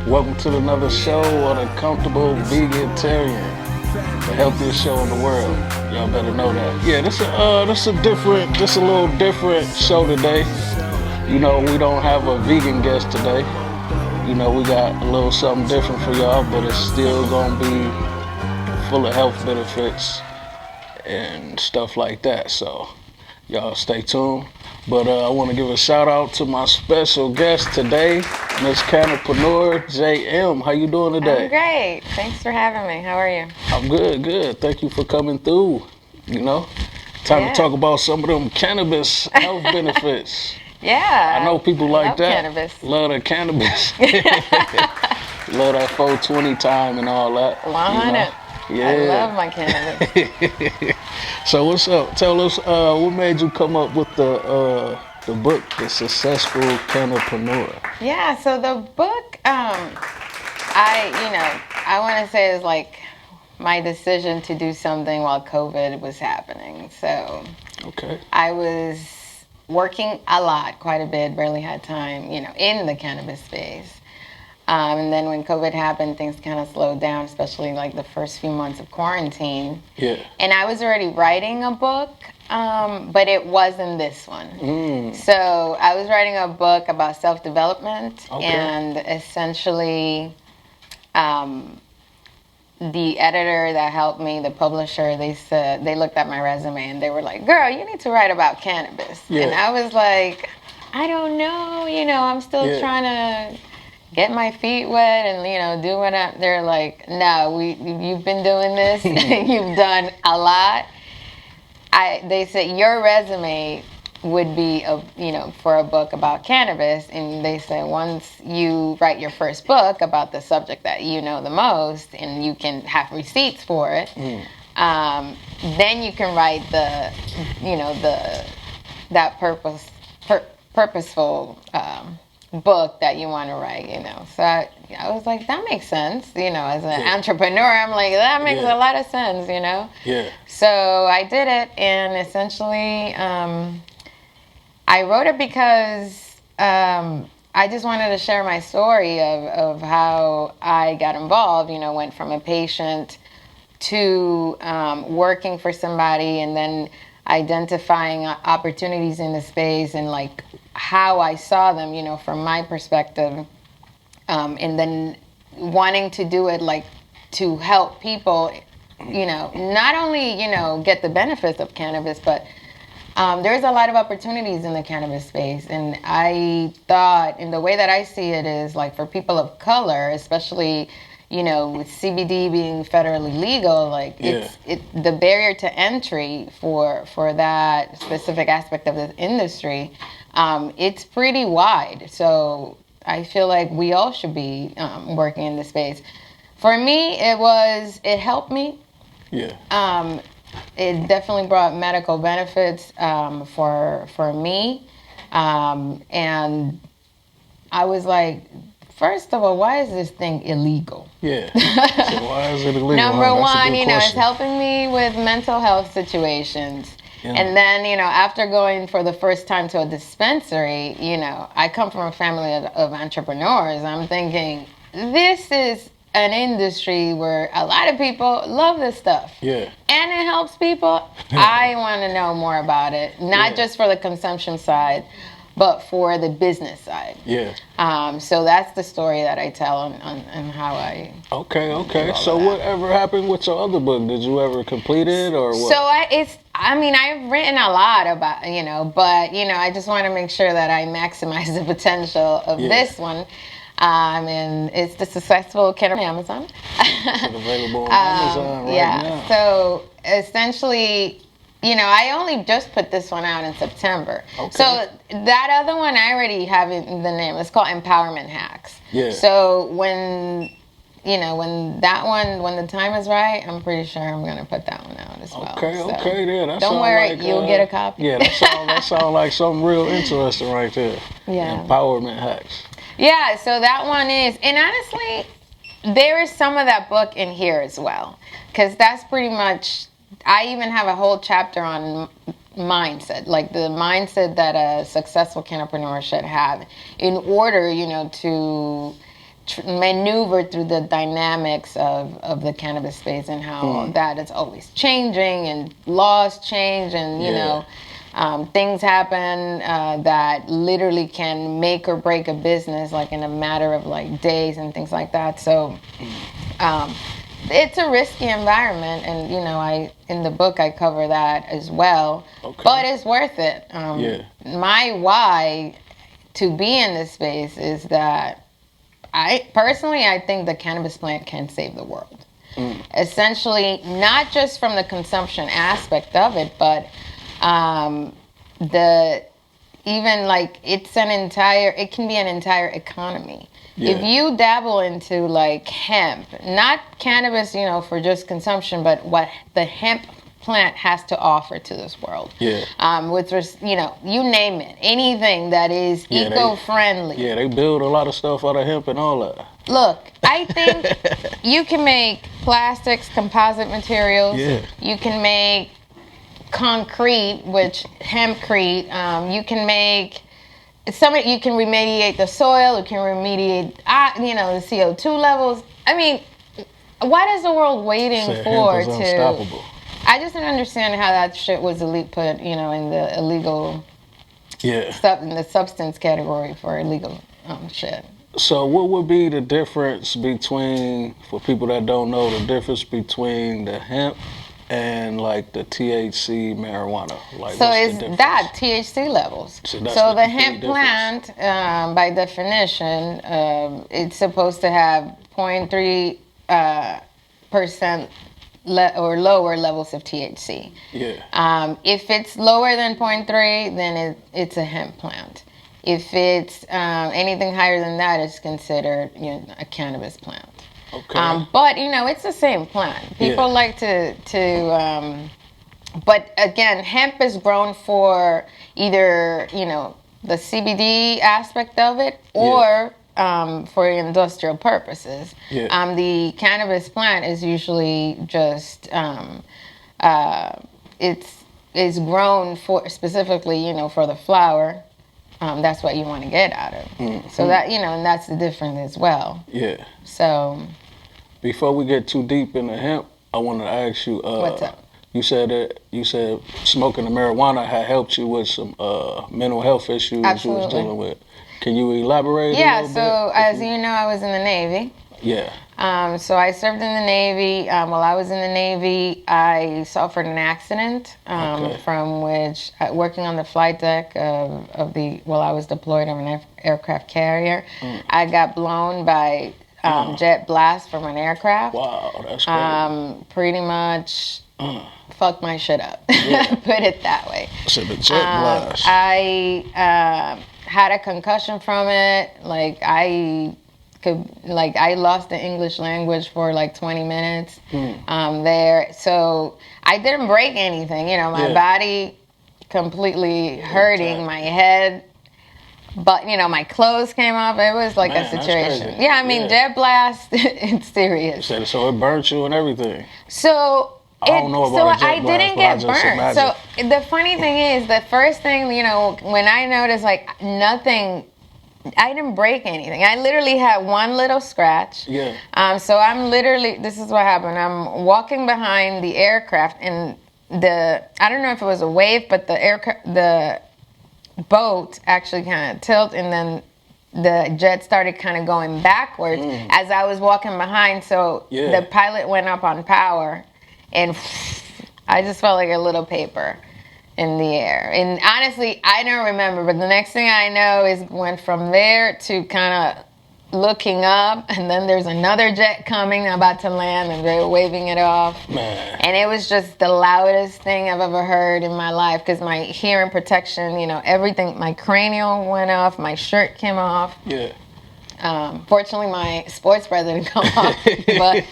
Welcome to another show on a comfortable vegetarian, the healthiest show in the world. Y'all better know that. Yeah, this a little different show today. You know, we don't have a vegan guest today. You know, we got a little something different for y'all, but it's still gonna be full of health benefits and stuff like that. So y'all stay tuned. But I want to give a shout out to my special guest today, Miss Cannapanuer, JM. How you doing today? I'm great. Thanks for having me. How are you? I'm good. Thank you for coming through. You know, time to talk about some of them cannabis health benefits. Yeah. I know people like that. Cannabis. Love the cannabis. Love that 420 time and all that. 100. Yeah. I love my cannabis. So what's up? Tell us what made you come up with the book, The Successful Cannapanuer? Yeah, so the book, I want to say is like my decision to do something while COVID was happening. So okay. I was working a lot, quite a bit, barely had time, in the cannabis space. And then when COVID happened, things kind of slowed down, especially like the first few months of quarantine. Yeah. And I was already writing a book, but it wasn't this one. So I was writing a book about self-development, and essentially the editor that helped me, the publisher, they looked at my resume and they were like, "Girl, you need to write about cannabis." Yeah. And I was like, "I don't know, I'm still trying to get my feet wet and, do what they're like, "No, you've been doing this. You've done a lot." They said your resume would be for a book about cannabis, and they said once you write your first book about the subject that you know the most and you can have receipts for it, then you can write that purposeful book that you want to write, So I was like, that makes sense, as an entrepreneur. I'm like, that makes a lot of sense, Yeah. So I did it, and essentially I wrote it because I just wanted to share my story of how I got involved, went from a patient to working for somebody, and then identifying opportunities in the space and like how I saw them, from my perspective, and then wanting to do it like to help people, not only, get the benefits of cannabis, but there's a lot of opportunities in the cannabis space. And I thought, in the way that I see it is like for people of color, especially, with CBD being federally legal, like the barrier to entry for that specific aspect of the industry, it's pretty wide. So I feel like we all should be working in this space. For me, it helped me. Yeah. It definitely brought medical benefits for me. And I was like, first of all, why is this thing illegal? Yeah. So why is it illegal? Number one, it's helping me with mental health situations. Yeah. And then, after going for the first time to a dispensary, I come from a family of entrepreneurs. I'm thinking, this is an industry where a lot of people love this stuff. Yeah. And it helps people. I want to know more about it, not just for the consumption side, but for the business side. Yeah. So that's the story that I tell on how I. Okay. So whatever happened with your other book? Did you ever complete it or what? So I've written a lot about, but, I just want to make sure that I maximize the potential of this one. And it's the Successful Cannapanuer on Amazon. It's available on Amazon right now. So essentially, I only just put this one out in September. Okay. So that other one, I already have it in the name. It's called Empowerment Hacks. Yeah. So when the time is right, I'm pretty sure I'm going to put that one out as well. Okay, yeah. Don't worry, you'll get a copy. Yeah, that sounds like something real interesting right there. Yeah. Empowerment Hacks. Yeah, so that one is, and honestly, there is some of that book in here as well, because that's pretty much, I even have a whole chapter on mindset, like the mindset that a successful cannapreneur should have in order, to maneuvered through the dynamics of the cannabis space and how that is always changing and laws change and, you know, things happen that literally can make or break a business like in a matter of like days and things like that. So it's a risky environment, and you know, in the book I cover that as well. Okay. But it's worth it. My why to be in this space is that I think the cannabis plant can save the world. Essentially, not just from the consumption aspect of it, but it can be an entire economy. Yeah. If you dabble into like hemp, not cannabis, you know, for just consumption, but what the hemp plant has to offer to this world. Yeah. You know, you name it, anything that is eco-friendly. They build a lot of stuff out of hemp and all that. Look, I think you can make plastics, composite materials. Yeah. You can make concrete, which hempcrete. You can make you can remediate the soil. You can remediate, you know, the CO2 levels. I mean, what is the world waiting for? Unstoppable. I just didn't understand how that shit was put, you know, in the illegal stuff, in the substance category for illegal shit. So what would be the difference between, for people that don't know, the difference between the hemp and like the THC marijuana? Like, so it's that THC levels. So the hemp plant, by definition, it's supposed to have 0.3% or lower levels of THC. Yeah. If it's lower than 0.3, then it's a hemp plant. If it's anything higher than that, it's considered, you know, a cannabis plant. Okay. But you know, it's the same plant. People like to but again, hemp is grown for either, you know, the CBD aspect of it or for industrial purposes. Yeah. The cannabis plant is usually just it's grown for specifically, you know, for the flower. That's what you want to get out of it. Mm-hmm. So that, you know, and that's the difference as well. Yeah. So before we get too deep into hemp, I want to ask you, what's up? You said smoking the marijuana had helped you with some mental health issues Absolutely. You was dealing with. Can you elaborate a little bit? Yeah, so as you know, I was in the Navy. Yeah. So I served in the Navy. While I was in the Navy, I suffered an accident from which, working on the flight deck while I was deployed on an aircraft carrier, I got blown by jet blast from an aircraft. Wow, that's crazy. Pretty much fucked my shit up, put it that way. So the jet blast. I had a concussion from it. I lost the English language for like 20 minutes there. So I didn't break anything, you know, my body completely hurting, my head, but you know, my clothes came off. It was like a situation. Yeah, I mean, jet blast, it's serious. So it burnt you and everything. So I don't know about a jet blast, didn't get burnt. So the funny thing is, the first thing, you know, when I noticed like nothing, I didn't break anything. I literally had one little scratch. Yeah. So I'm literally, this is what happened. I'm walking behind the aircraft, and I don't know if it was a wave, but the boat actually kind of tilted, and then the jet started kind of going backwards as I was walking behind. So the pilot went up on power, and I just felt like a little paper in the air. And honestly, I don't remember, but the next thing I know is went from there to kind of looking up, and then there's another jet coming, about to land, and they're waving it off. Man. And it was just the loudest thing I've ever heard in my life, because my hearing protection, you know, everything, my cranial went off, my shirt came off. Yeah. Fortunately, my sports bra didn't come off, but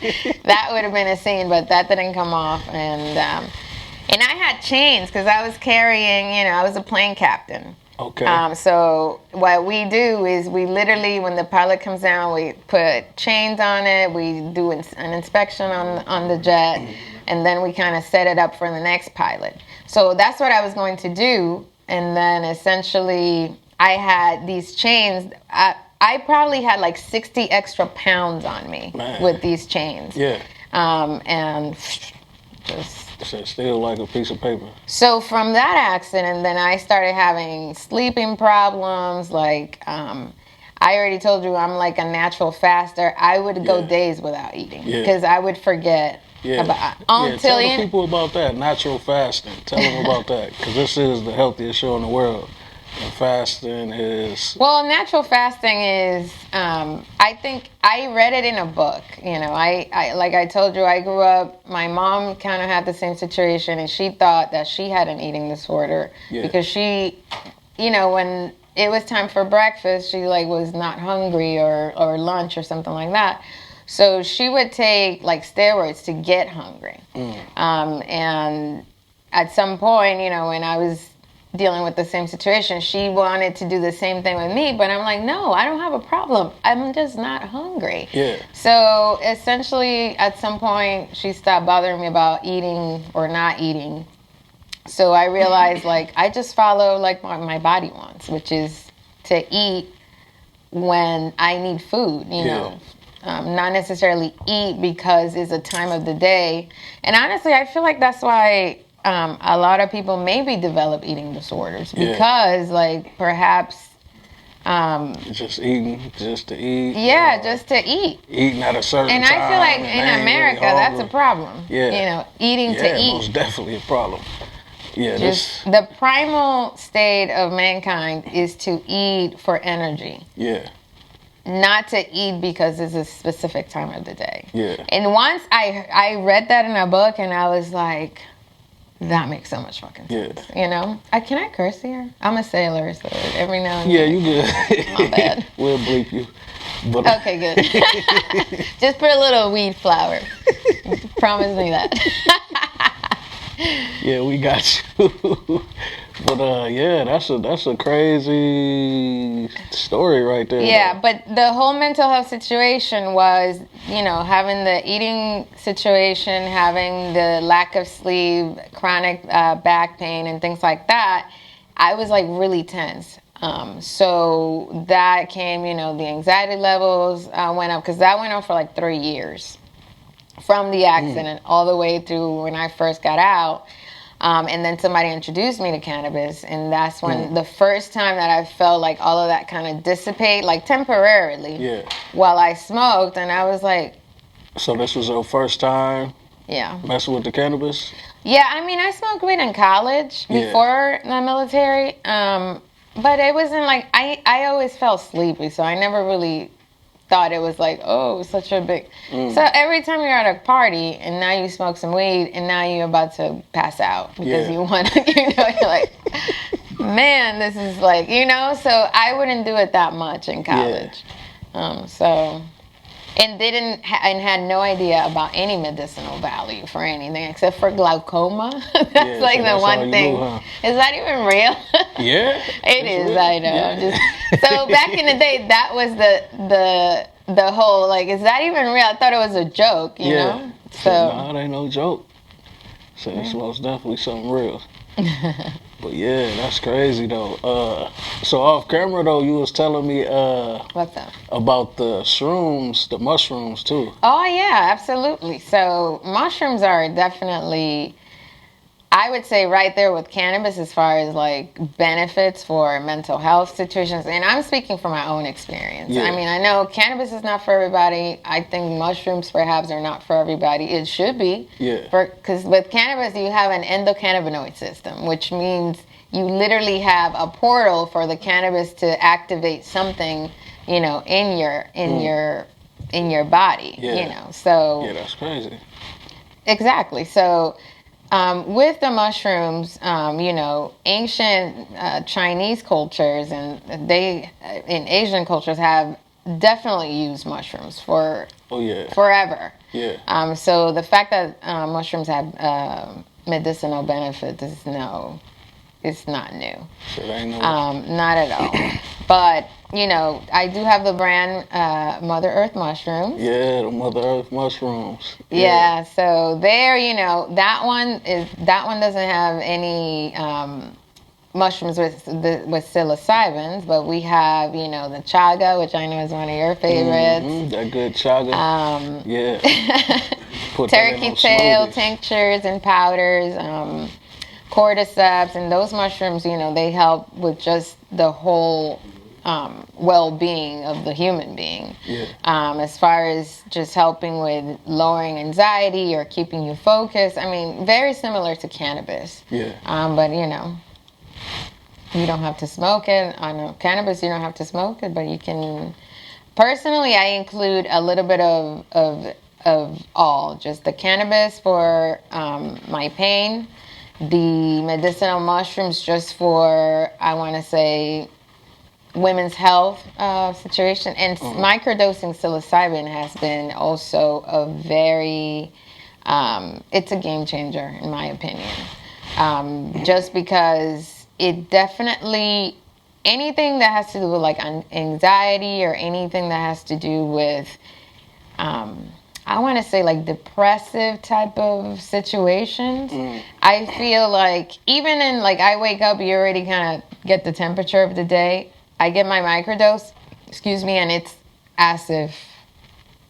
that would have been a scene, but that didn't come off. And I had chains, because I was carrying, you know, I was a plane captain. Okay. So what we do is we literally, when the pilot comes down, we put chains on it, we do an inspection on the jet, and then we kind of set it up for the next pilot. So that's what I was going to do, and then essentially I had these chains. I probably had like 60 extra pounds on me with these chains. Yeah. And just... So still like a piece of paper. So from that accident, then I started having sleeping problems. Like, I already told you I'm like a natural faster. I would go days without eating because I would forget about tell the people about that, natural fasting. Tell them about that because this is the healthiest show in the world. And fasting is... Well, natural fasting is, I think I read it in a book. You know, I like I told you, I grew up, my mom kind of had the same situation, and she thought that she had an eating disorder because she, you know, when it was time for breakfast, she like was not hungry or lunch or something like that. So she would take like steroids to get hungry. And at some point, you know, when I was dealing with the same situation, she wanted to do the same thing with me, but I'm like, no, I don't have a problem. I'm just not hungry. So essentially, at some point, she stopped bothering me about eating or not eating. So I realized, like, I just follow like what my body wants, which is to eat when I need food, you know. Not necessarily eat because it's a time of the day. And honestly, I feel like that's why a lot of people maybe develop eating disorders because, like, perhaps just eating just to eat. Just to eat. Eating at a certain time. And I feel like in America, really that's a problem. You know, eating to eat. Yeah, most definitely a problem. The primal state of mankind is to eat for energy. Not to eat because it's a specific time of the day. And once I read that in a book, and I was like, that makes so much fucking sense. You know? Can I curse here? I'm a sailor, so every now and then. You good. My bad. We'll bleep you. But okay, good. Just put a little weed flower. Promise me that. We got you. But that's a crazy story right there. But the whole mental health situation was, you know, having the eating situation, having the lack of sleep, chronic back pain, and things like that. I was like really tense. So that came, you know, the anxiety levels went up because that went on for like 3 years from the accident all the way through when I first got out. And then somebody introduced me to cannabis, and that's when the first time that I felt like all of that kind of dissipate, like temporarily, while I smoked, and I was like... So this was your first time messing with the cannabis? I mean, I smoked weed in college before the military, but it wasn't like... I always felt sleepy, so I never really thought it was like, oh, such a big... So every time you're at a party and now you smoke some weed and now you're about to pass out because you want to, you know, you're like, man, this is like, you know, so I wouldn't do it that much in college. And and had no idea about any medicinal value for anything except for glaucoma. That's like the one thing. Knew, huh? Is that even real? It is. Real. I know. So back in the day, that was the whole like, is that even real? I thought it was a joke. You know. So no, it ain't no joke. So it's most definitely something real. But that's crazy though. So off camera though, you was telling me what's up? About the shrooms, the mushrooms too. Oh yeah, absolutely. So mushrooms are definitely, I would say, right there with cannabis as far as like benefits for mental health situations. And I'm speaking from my own experience. I mean, I know cannabis is not for everybody. I think mushrooms perhaps are not for everybody. It should be. Because with cannabis, you have an endocannabinoid system, which means you literally have a portal for the cannabis to activate something, you know, in your body. You know, so that's crazy. Exactly. So. With the mushrooms, you know, ancient Chinese cultures and in Asian cultures have definitely used mushrooms for forever. So the fact that mushrooms have medicinal benefits is it's not new. So they ain't not at all. But you know, I do have the brand Mother Earth mushrooms. The Mother Earth mushrooms. So there, you know, that one doesn't have any mushrooms with psilocybins, but we have, you know, the chaga, which I know is one of your favorites. That good chaga. Yeah. Put Turkey tail tinctures and powders, cordyceps, and those mushrooms, you know, they help with just the whole well-being of the human being. Yeah. As far as just helping with lowering anxiety or keeping you focused. I mean, very similar to cannabis. Yeah. But, you know, you don't have to smoke it. I know cannabis, you don't have to smoke it, but you can. Personally, I include a little bit of all. Just the cannabis for my pain, the medicinal mushrooms just for, I want to say, women's health situation, and microdosing psilocybin has been also a very, it's a game changer in my opinion. Just because it definitely, anything that has to do with like anxiety or anything that has to do with, I want to say like depressive type of situations. I feel like even in like I wake up, you already kind of get the temperature of the day. I get my microdose, and it's as if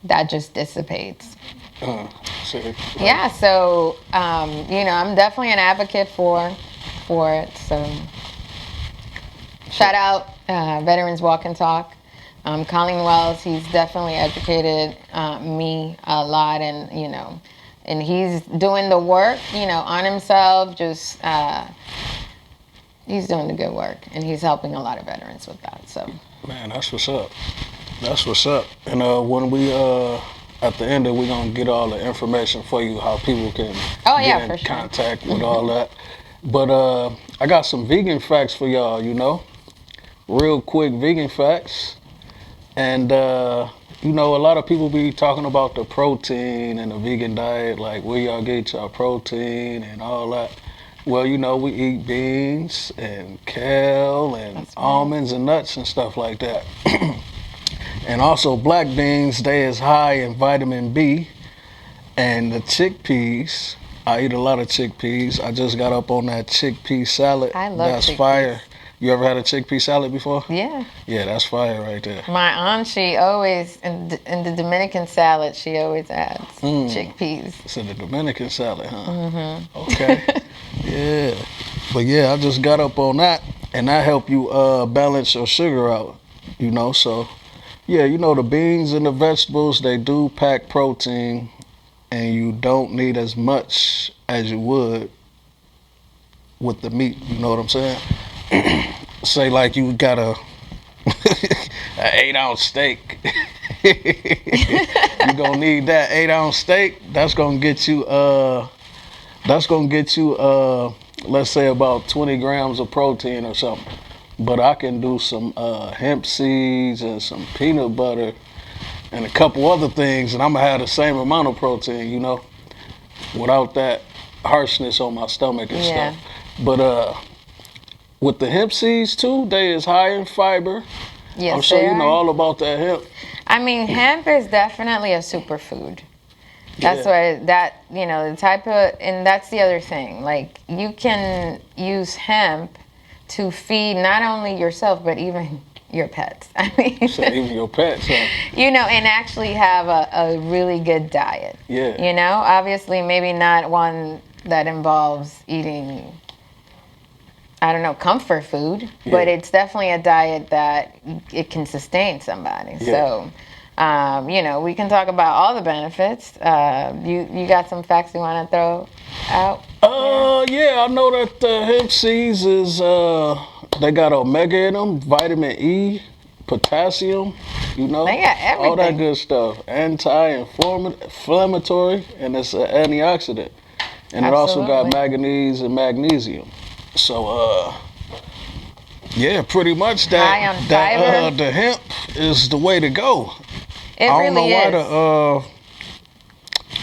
that just dissipates. Yeah, so, you know, I'm definitely an advocate for it. So, shout out Veterans Walk and Talk. Colleen Wells, he's definitely educated me a lot, and, you know, and he's doing the work, you know, on himself, just... he's doing the good work, and he's helping a lot of veterans with that. So, man, that's what's up. That's what's up. And when we at the end, we're gonna get all the information for you how people can get in contact with all that. But I got some vegan facts for y'all. You know, real quick vegan facts. And you know, a lot of people be talking about the protein and the vegan diet, like where y'all get y'all protein and all that. Well, you know, we eat beans and kale and almonds and nuts and stuff like that. And also black beans, they is high in vitamin B. And the chickpeas, I eat a lot of chickpeas. I just got up on that chickpea salad. I love That's chickpeas. fire. You ever had a chickpea salad before? Yeah. Yeah, that's fire right there. My aunt, she always, in the Dominican salad, she always adds chickpeas. So the Dominican salad, huh? Mm-hmm. Okay. Yeah. But yeah, I just got up on that, and that help you balance your sugar out, you know. So, yeah, you know, the beans and the vegetables, they do pack protein, and you don't need as much as you would with the meat, you know what I'm saying? Say like you got a 8-ounce steak. You're gonna need that 8-ounce steak. That's gonna get you let's say about 20 grams of protein or something. But I can do some hemp seeds and some peanut butter and a couple other things, and I'm gonna have the same amount of protein, you know, without that harshness on my stomach and stuff. But with the hemp seeds too, they is high in fiber. Yes, I'm sure you know all about that hemp. I mean, hemp is definitely a superfood. That's why that, you know, the type of, and that's the other thing. Like, you can use hemp to feed not only yourself, but even your pets. I mean, so even your pets, huh? You know, and actually have a really good diet. Yeah. You know, obviously maybe not one that involves eating, I don't know, comfort food, but it's definitely a diet that it can sustain somebody. Yeah. So, you know, we can talk about all the benefits. You got some facts you want to throw out? Yeah, I know that hemp seeds is, they got omega in them, vitamin E, potassium, you know. They got everything. All that good stuff. Anti-inflammatory, and it's an antioxidant. And it also got manganese and magnesium. So, yeah, pretty much that the hemp is the way to go. I don't know why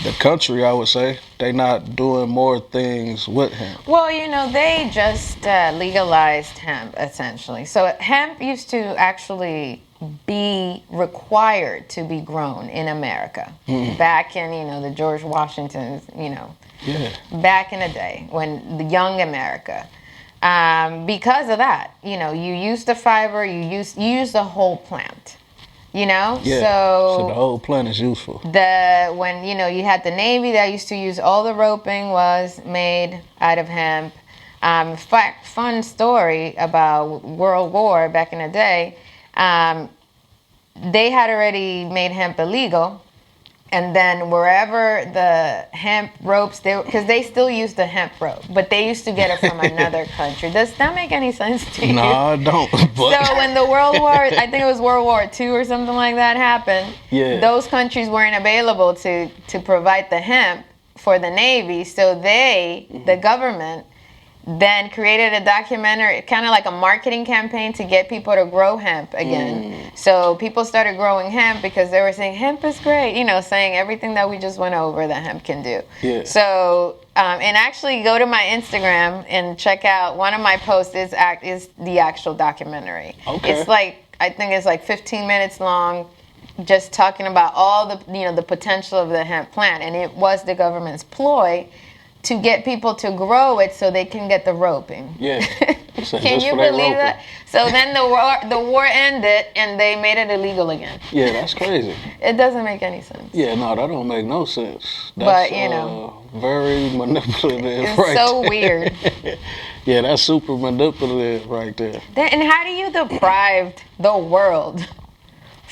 the country, I would say, they not doing more things with hemp. Well, you know, they just legalized hemp, essentially. So hemp used to actually be required to be grown in America back in, you know, the George Washington's, you know, back in the day when the young America. because of that. You know, you use the fiber, you use the whole plant. You know, Yeah. So the whole plant is useful. When you had the Navy that used to use all the roping was made out of hemp. Fun story about World War back in the day. They had already made hemp illegal, and then wherever the hemp ropes, because they still use the hemp rope, but they used to get it from another country. Does that make any sense to you? No, I don't. But. So when the World War, I think it was World War II or something like that happened, those countries weren't available to provide the hemp for the Navy, so the government, then created a documentary, kind of like a marketing campaign to get people to grow hemp again. So people started growing hemp because they were saying hemp is great, saying everything that we just went over that hemp can do. Yeah. So, and actually go to my Instagram and check out one of my posts is the actual documentary. Okay. It's I think it's 15 minutes long, just talking about all the, the potential of the hemp plant. And it was the government's ploy to get people to grow it so they can get the roping. Yeah. So can you believe that? So then the war ended and they made it illegal again. Yeah, that's crazy. It doesn't make any sense. Yeah, no, that don't make no sense. That's, very manipulative. It's so weird. Yeah, that's super manipulative right there. And how do you deprive the world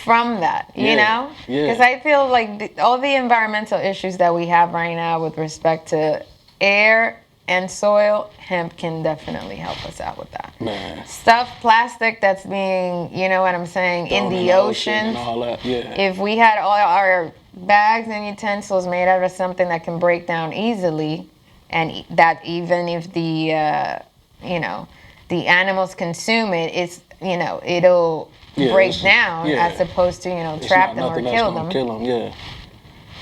from that, you know? Because I feel like all the environmental issues that we have right now with respect to air and soil, hemp can definitely help us out with that. Man. Plastic that's being, you know what I'm saying, in the oceans. And all that, yeah. If we had all our bags and utensils made out of something that can break down easily, and that even if the, the animals consume it, it'll break down as opposed to, trap them or kill them.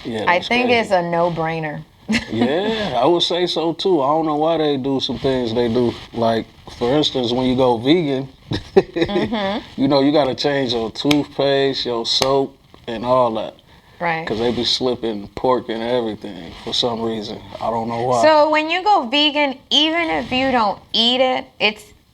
Yeah, I think it's a no-brainer. Yeah, I would say so too. I don't know why they do some things they do. Like, for instance, when you go vegan, you got to change your toothpaste, your soap, and all that. Right. Because they be slipping pork and everything for some reason. I don't know why. So when you go vegan, even if you don't eat it,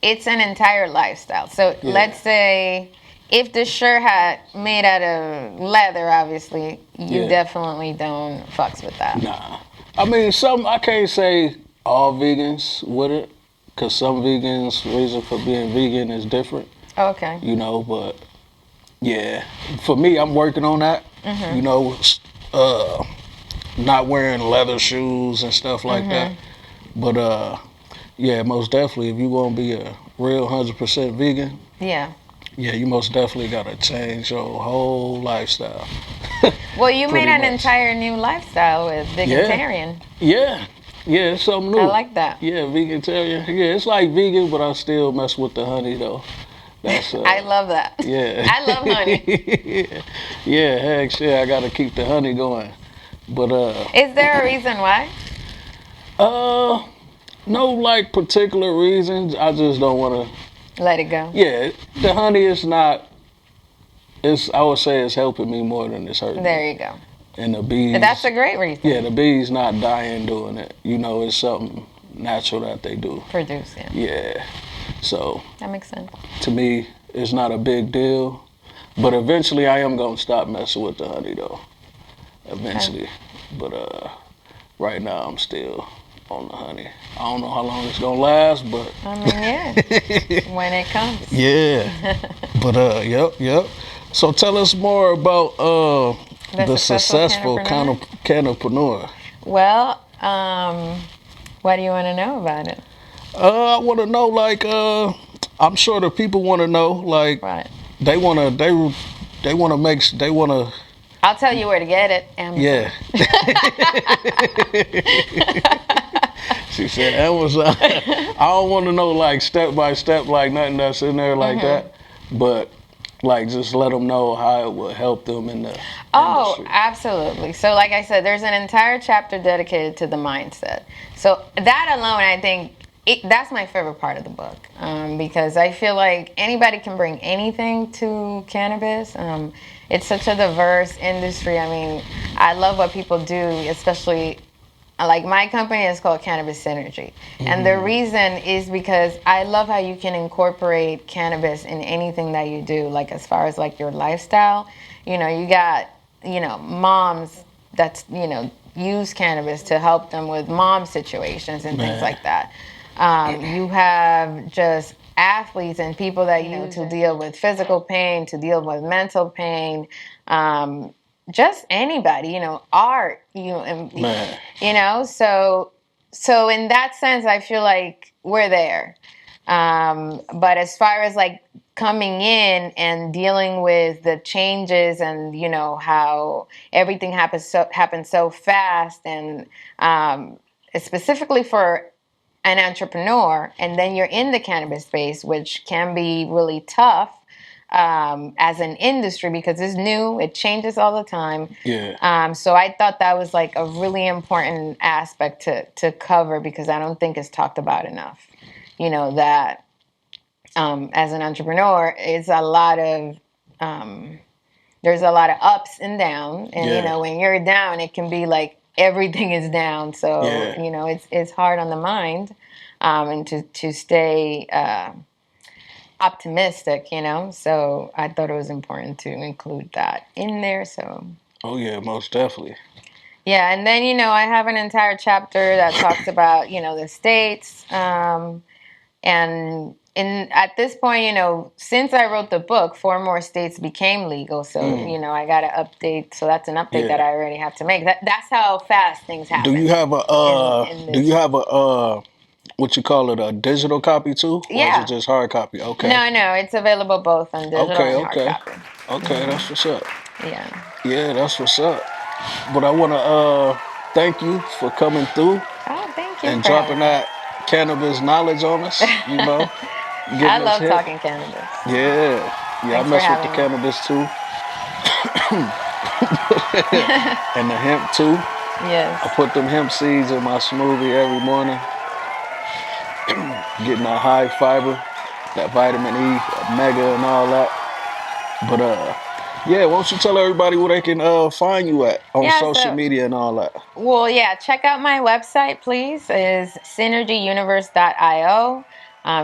it's an entire lifestyle. So let's say if the shirt had made out of leather, obviously, you definitely don't fucks with that. Nah. I mean, I can't say all vegans with it, because some vegans' reason for being vegan is different. Okay. But yeah, for me, I'm working on that. Not wearing leather shoes and stuff like that. But yeah, most definitely, if you want to be a real 100% vegan, yeah, you most definitely got to change your whole lifestyle. Well, you made an entire new lifestyle with vegetarian. Yeah, it's something new. I like that. Yeah, vegetarian. Yeah, it's like vegan, but I still mess with the honey, though. That's, I love that. Yeah. I love honey. Yeah, heck, I got to keep the honey going. But is there a reason why? No, particular reasons. I just don't want to let it go. Yeah, the honey is not. I would say it's helping me more than it's hurting. There you go. And the bees. That's a great reason. Yeah, the bees not dying doing it. It's something natural that they do. Produce, Yeah. So. That makes sense. To me, it's not a big deal. But eventually I am going to stop messing with the honey, though. Eventually. Okay. But right now I'm still on the honey. I don't know how long it's going to last, but. I mean, when it comes. Yeah. But, yep. So tell us more about the Successful Cannapanuer. Well, what do you want to know about it? I want to know, I'm sure the people want to know, right. They want to. I'll tell you where to get it. Amazon. Yeah. She said Amazon. I don't want to know step by step, nothing that's in there like that, but just let them know how it will help them in the industry. Absolutely. So like I said, there's an entire chapter dedicated to the mindset. So that alone, I think, that's my favorite part of the book, because I feel like anybody can bring anything to cannabis. It's such a diverse industry. I mean, I love what people do, especially like my company is called Cannabis Synergy. And the reason is because I love how you can incorporate cannabis in anything that you do, like as far as like your lifestyle. You know, you got, you know, moms that's, you know, use cannabis to help them with mom situations and things like that. You have just athletes and people that use to deal with physical pain, to deal with mental pain, just anybody, you know, art, you know, and, you know, so in that sense, I feel like we're there. But as far as like coming in and dealing with the changes and, you know, how everything happens so fast, and specifically for an entrepreneur, and then you're in the cannabis space, which can be really tough as an industry because it's new, it changes all the time. So I thought that was like a really important aspect to cover, because I don't think it's talked about enough. You know, that as an entrepreneur, it's a lot of there's a lot of ups and downs, and you know, when you're down, it can be like everything is down. So you know, it's hard on the mind, and to stay optimistic, you know. So I thought it was important to include that in there. So most definitely. Yeah, and then, you know, I have an entire chapter that talks about, you know, the states, and at this point, you know, since I wrote the book, 4 more states became legal. So, you know, I got to update. So that's an update that I already have to make. That's how fast things happen. Do you have a what you call it, a digital copy too? Or is it just hard copy? Okay. No, it's available both on digital and hard copy. Okay, that's what's up. Yeah, that's what's up. But I want to thank you for coming through. Oh, thank you. And dropping that cannabis knowledge on us, you know. I love talking cannabis. Yeah, I mess with the cannabis too. And the hemp too. Yes. I put them hemp seeds in my smoothie every morning. Getting that high fiber, that vitamin E, omega and all that. But why don't you tell everybody where they can find you at on social media and all that? Well, check out my website, please. Is synergyuniverse.io.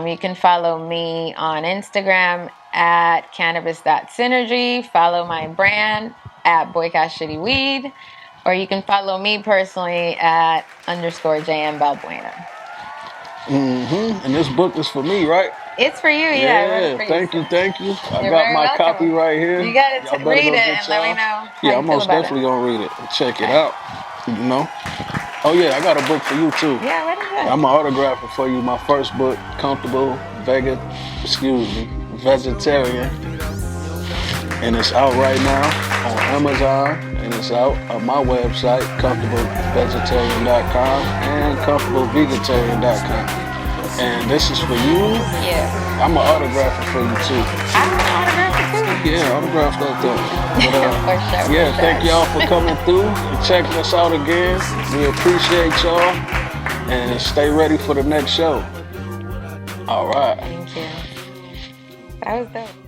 You can follow me on Instagram at cannabis.synergy. Follow my brand at Boycott Shitty Weed. Or you can follow me personally at _jmbalbuena. And this book is for me, right? It's for you, Yeah, thank you. I got my copy right here. You got to read it and let me know. Yeah, I'm most definitely going to read it and check it out, you know. Oh, yeah, I got a book for you, too. Yeah, what is it? I'm going to autograph it for you. My first book, Comfortable Vegetarian. And it's out right now on Amazon. And it's out on my website, comfortablevegetarian.com and comfortablevegetarian.com. And this is for you. Yeah. I'm going to autograph it for you, too. I'm going to autograph it, too. Yeah, autograph that thing. For sure. Thank y'all for coming through and checking us out again. We appreciate y'all. And stay ready for the next show. All right. Thank you. That was dope.